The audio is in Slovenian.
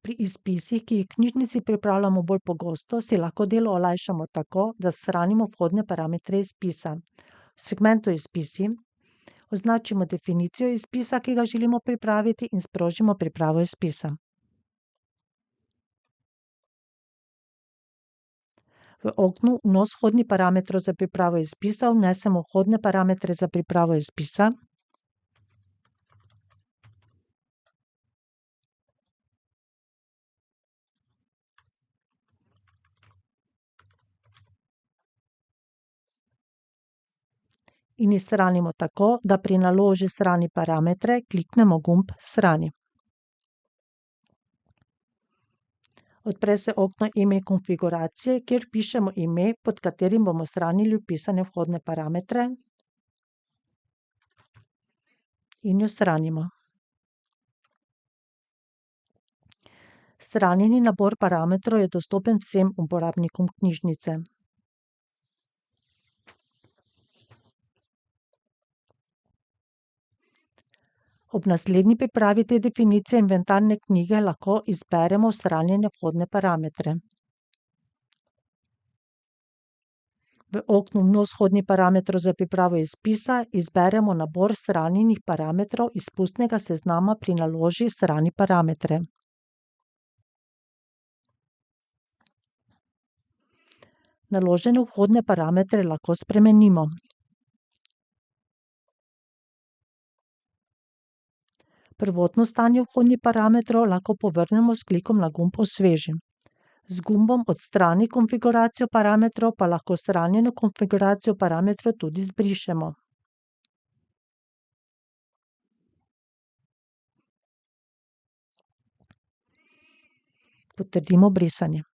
Pri izpisih, ki jih v knjižnici pripravljamo bolj pogosto, si lahko delo olajšamo tako, da shranimo vhodne parametre izpisa. V segmentu izpisi označimo definicijo izpisa, ki ga želimo pripraviti, in sprožimo pripravo izpisa. V oknu Vnos vhodnih parametrov za pripravo izpisa vnesemo vhodne parametre za pripravo izpisa. In jih shranimo tako, da pri naloži Shrani parametre kliknemo gumb Shrani. Odpre se okno Ime konfiguracije, kjer vpišemo ime, pod katerim bomo shranili vpisane vhodne parametre, in jo shranimo. Shranjeni nabor parametrov je dostopen vsem uporabnikom knjižnice. Ob naslednji pripravi te definicije inventarne knjige lahko izberemo shranjene vhodne parametre. V oknu Vnos vhodnih parametrov za pripravo izpisa izberemo nabor shranjenih parametrov iz pustnega seznama pri naloži Shrani parametre. Naložene vhodne parametre lahko spremenimo. Prvotno stanje vhodnih parametrov lahko povrnemo s klikom na gumb Osveži. Z gumbom Odstrani konfiguracijo parametrov pa lahko shranjeno konfiguracijo parametrov tudi zbrišemo. Potrdimo brisanje.